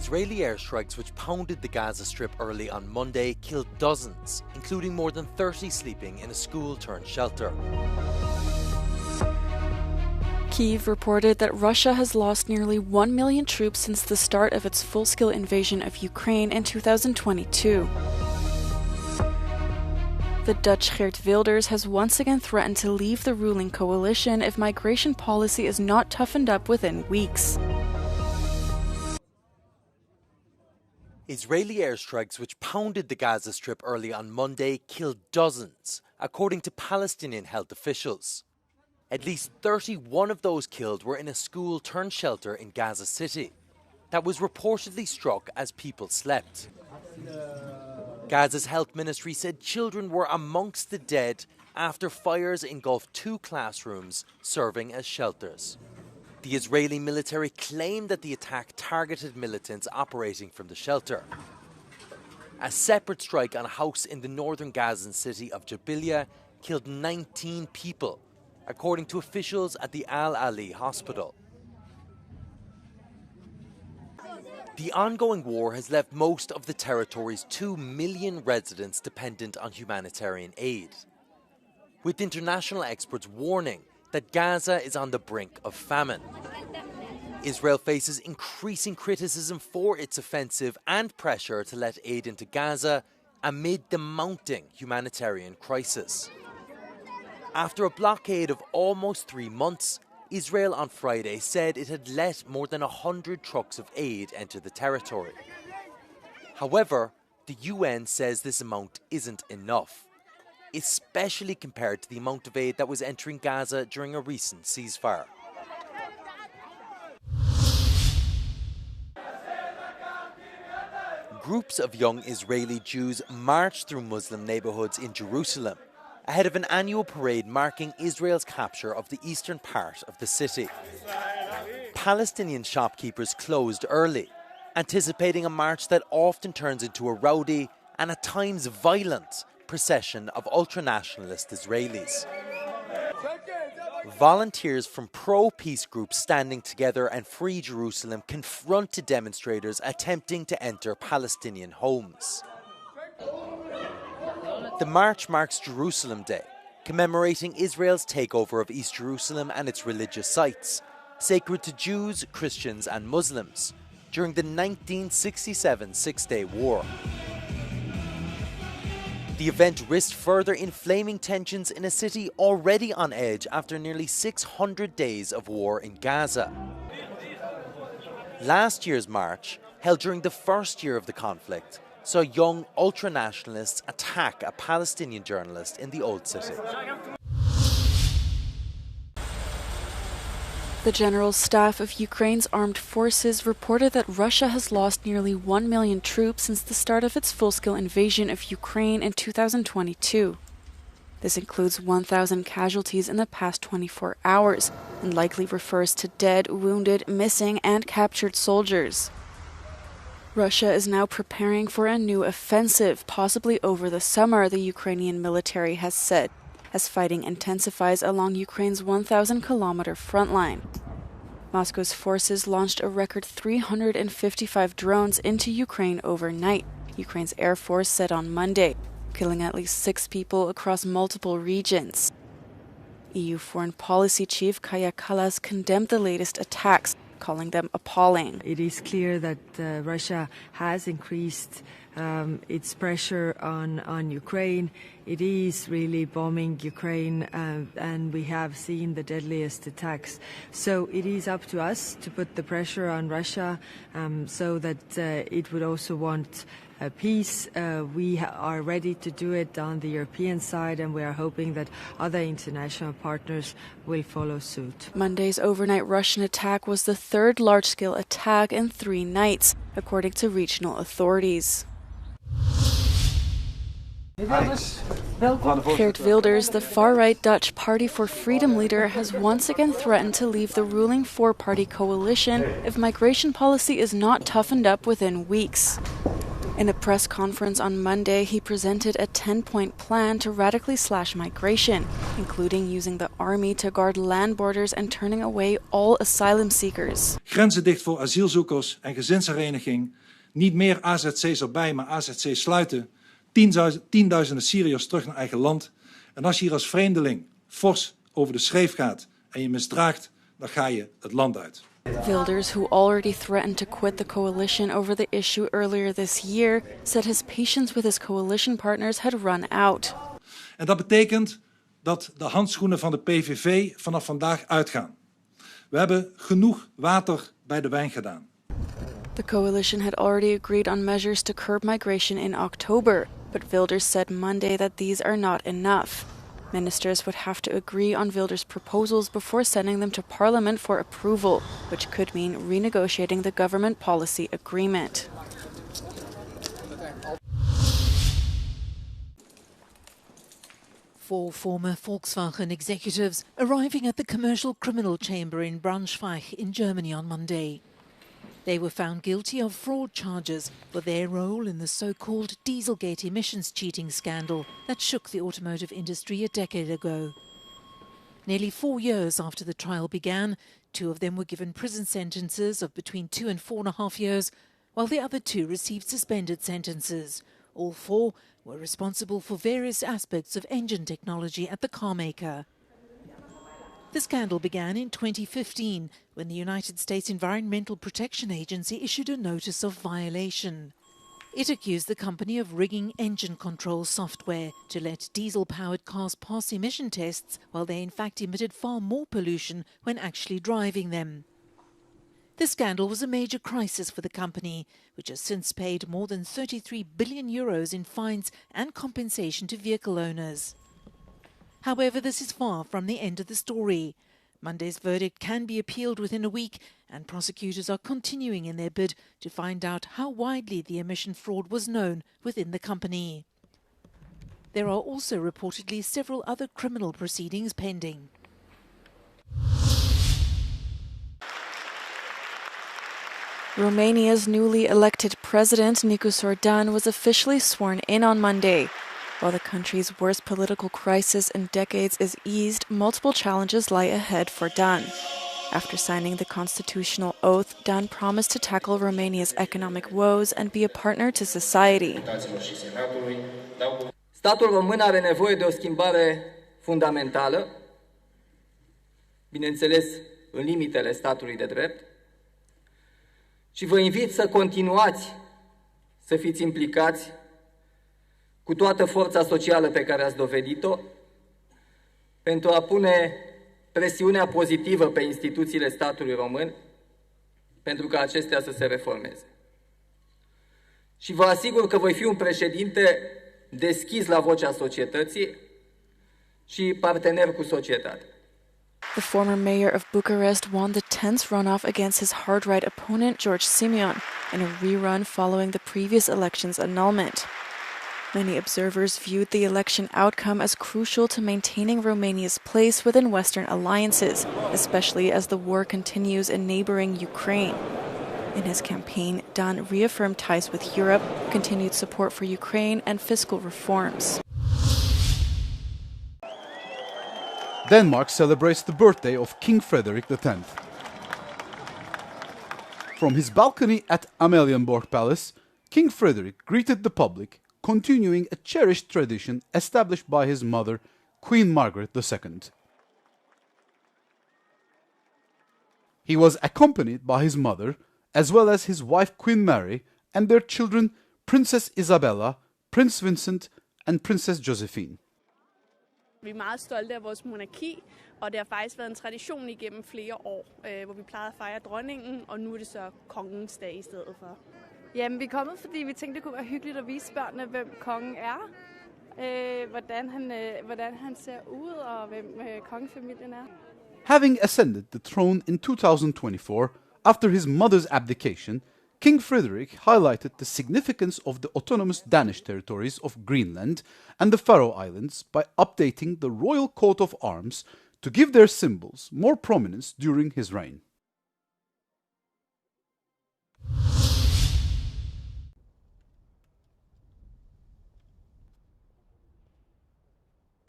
Israeli airstrikes which pounded the Gaza Strip early on Monday killed dozens, including more than 30 sleeping in a school-turned-shelter. Kyiv reported that Russia has lost nearly 1 million troops since the start of its full-scale invasion of Ukraine in 2022. The Dutch Geert Wilders has once again threatened to leave the ruling coalition if migration policy is not toughened up within weeks. Israeli airstrikes which pounded the Gaza Strip early on Monday killed dozens, according to Palestinian health officials. At least 31 of those killed were in a school-turned-shelter in Gaza City that was reportedly struck as people slept. Gaza's health ministry said children were amongst the dead after fires engulfed 2 classrooms serving as shelters. The Israeli military claimed that the attack targeted militants operating from the shelter. A separate strike on a house in the northern Gazan city of Jabalia killed 19 people, according to officials at the Al Ali hospital. The ongoing war has left most of the territory's 2 million residents dependent on humanitarian aid, with international experts warning that Gaza is on the brink of famine. Israel faces increasing criticism for its offensive and pressure to let aid into Gaza amid the mounting humanitarian crisis. After a blockade of almost 3 months, Israel on Friday said it had let more than 100 trucks of aid enter the territory. However, the UN says this amount isn't enough, especially compared to the amount of aid that was entering Gaza during a recent ceasefire. Groups of young Israeli Jews marched through Muslim neighborhoods in Jerusalem ahead of an annual parade marking Israel's capture of the eastern part of the city. Palestinian shopkeepers closed early, anticipating a march that often turns into a rowdy and at times violent procession of ultranationalist Israelis. Volunteers from pro-peace groups Standing Together and Free Jerusalem confronted demonstrators attempting to enter Palestinian homes. The march marks Jerusalem Day, commemorating Israel's takeover of East Jerusalem and its religious sites, sacred to Jews, Christians and Muslims, during the 1967 Six-Day War. The event risked further inflaming tensions in a city already on edge after nearly 600 days of war in Gaza. Last year's march, held during the first year of the conflict, saw young ultranationalists attack a Palestinian journalist in the Old City. The General Staff of Ukraine's armed forces reported that Russia has lost nearly 1 million troops since the start of its full-scale invasion of Ukraine in 2022. This includes 1,000 casualties in the past 24 hours and likely refers to dead, wounded, missing, and captured soldiers. Russia is now preparing for a new offensive, possibly over the summer, the Ukrainian military has said, as fighting intensifies along Ukraine's 1,000-kilometer front line. Moscow's forces launched a record 355 drones into Ukraine overnight, Ukraine's Air Force said on Monday, killing at least 6 people across multiple regions. EU Foreign Policy Chief Kaja Kallas condemned the latest attacks, calling them appalling. It is clear that Russia has increased its pressure on Ukraine. It is really bombing Ukraine, and we have seen the deadliest attacks. So it is up to us to put the pressure on Russia so that it would also want peace. We are ready to do it on the European side, and we are hoping that other international partners will follow suit. Monday's overnight Russian attack was the third large-scale attack in 3 nights, according to regional authorities. Geert Wilders, the far-right Dutch Party for Freedom leader, has once again threatened to leave the ruling 4-party coalition if migration policy is not toughened up within weeks. In a press conference on Monday, he presented a 10-point plan to radically slash migration, including using the army to guard land borders and turning away all asylum seekers. Grenzen dicht voor asielzoekers en gezinshereniging. Niet meer AZC's erbij, maar AZC's sluiten. Tienduizenden Syriërs terug naar eigen land. En als je hier als vreemdeling fors over de schreef gaat en je misdraagt, dan ga je het land uit. Wilders, who already threatened to quit the coalition over the issue earlier this year, said his patience with his coalition partners had run out. En dat betekent dat de handschoenen van de PVV vanaf vandaag uitgaan. We hebben genoeg water bij de wijn gedaan. The coalition had already agreed on measures to curb migration in October, but Wilders said Monday that these are not enough. Ministers would have to agree on Wilders' proposals before sending them to Parliament for approval, which could mean renegotiating the government policy agreement. Four former Volkswagen executives arriving at the Commercial Criminal Chamber in Braunschweig in Germany on Monday. They were found guilty of fraud charges for their role in the so-called Dieselgate emissions cheating scandal that shook the automotive industry a decade ago. Nearly 4 years after the trial began, 2 of them were given prison sentences of between 2 and 4.5 years, while the other 2 received suspended sentences. All 4 were responsible for various aspects of engine technology at the car maker. The scandal began in 2015 when the United States Environmental Protection Agency issued a notice of violation. It accused the company of rigging engine control software to let diesel-powered cars pass emission tests while they in fact emitted far more pollution when actually driving them. The scandal was a major crisis for the company, which has since paid more than 33 billion euros in fines and compensation to vehicle owners. However, this is far from the end of the story. Monday's verdict can be appealed within a week, and prosecutors are continuing in their bid to find out how widely the emission fraud was known within the company. There are also reportedly several other criminal proceedings pending. Romania's newly elected president, Nicu Sordan, was officially sworn in on Monday. While the country's worst political crisis in decades is eased, multiple challenges lie ahead for Dan. After signing the constitutional oath, Dan promised to tackle Romania's economic woes and be a partner to society. Statul român are nevoie de o schimbare fundamentală, bineînțeles în limitele statului de drept, și vă invit să continuați să fiți implicați cu toată forța socială pe care ați dovedit-o, pentru a pune presiunea pozitivă pe instituțiile statului român, pentru ca acestea să se reformeze. Și vă asigur că voi fi un președinte deschis la vocea societății și partener cu societatea. The former mayor of Bucharest won the tense runoff against his hard-right opponent, George Simeon, in a rerun following the previous election's annulment. Many observers viewed the election outcome as crucial to maintaining Romania's place within Western alliances, especially as the war continues in neighboring Ukraine. In his campaign, Dan reaffirmed ties with Europe, continued support for Ukraine, and fiscal reforms. Denmark celebrates the birthday of King Frederick X. From his balcony at Amalienborg Palace, King Frederick greeted the public, continuing a cherished tradition established by his mother, Queen Margaret II. He was accompanied by his mother, as well as his wife Queen Mary, and their children Princess Isabella, Prince Vincent, and Princess Josephine. Vi er meget stolte af vores monarki, og det har faktisk været en tradition igennem flere år, hvor vi plejede at fejre dronningen, og nu er det så kongens dag i stedet for. Jamen, vi er kommet, fordi vi tænkte, det kunne være hyggeligt at vise børnene, hvem kongen er, hvordan han ser ud, og hvem kongefamilien er. Having ascended the throne in 2024, after his mother's abdication, King Frederick highlighted the significance of the autonomous Danish territories of Greenland and the Faroe Islands by updating the royal coat of arms to give their symbols more prominence during his reign.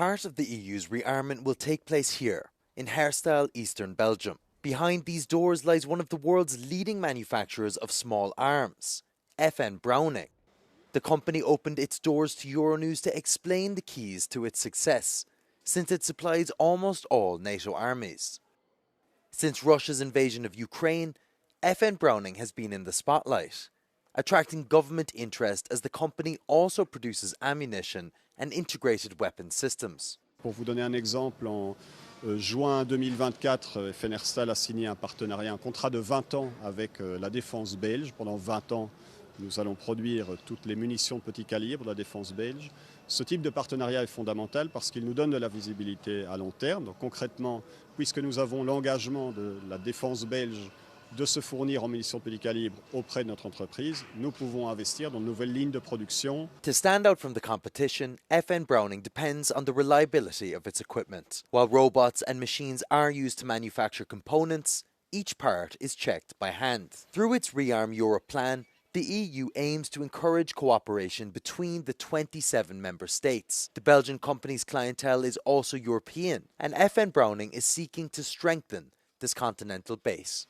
Part of the EU's rearmament will take place here, in Herstal, eastern Belgium. Behind these doors lies one of the world's leading manufacturers of small arms, FN Browning. The company opened its doors to Euronews to explain the keys to its success, since it supplies almost all NATO armies. Since Russia's invasion of Ukraine, FN Browning has been in the spotlight, attracting government interest as the company also produces ammunition and integrated weapons systems. Pour vous donner un exemple, en juin 2024, FN Herstal a signé un partenariat, un contrat de 20 ans avec la défense belge. Pendant 20 ans, nous allons produire toutes les munitions de petit calibre de la défense belge. Ce type de partenariat est fondamental parce qu'il nous donne de la visibilité à long terme. Donc concrètement, puisque nous avons l'engagement de la défense belge de se fournir en munitions de petit calibre auprès de notre entreprise, nous pouvons investir dans de nouvelles lignes de production. To stand out from the competition, FN Browning depends on the reliability of its equipment. While robots and machines are used to manufacture components, each part is checked by hand. Through its Rearm Europe plan, the EU aims to encourage cooperation between the 27 member states. The Belgian company's clientele is also European, and FN Browning is seeking to strengthen this continental base.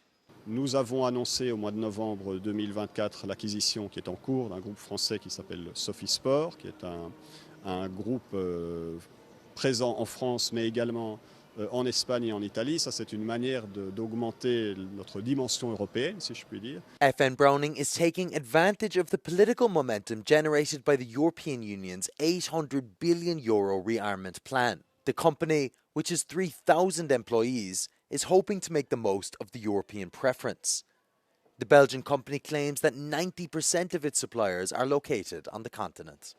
Nous avons annoncé au mois de novembre 2024 l'acquisition qui est en cours d'un groupe français qui s'appelle Sophie Sport, qui est un groupe présent en France mais également en Espagne et en Italie. Ça, c'est une manière d'augmenter notre dimension européenne, si je puis dire. FN Browning is taking advantage of the political momentum generated by the European Union's €800 billion rearmament plan. The company, which has 3,000 employees, is hoping to make the most of the European preference. The Belgian company claims that 90% of its suppliers are located on the continent.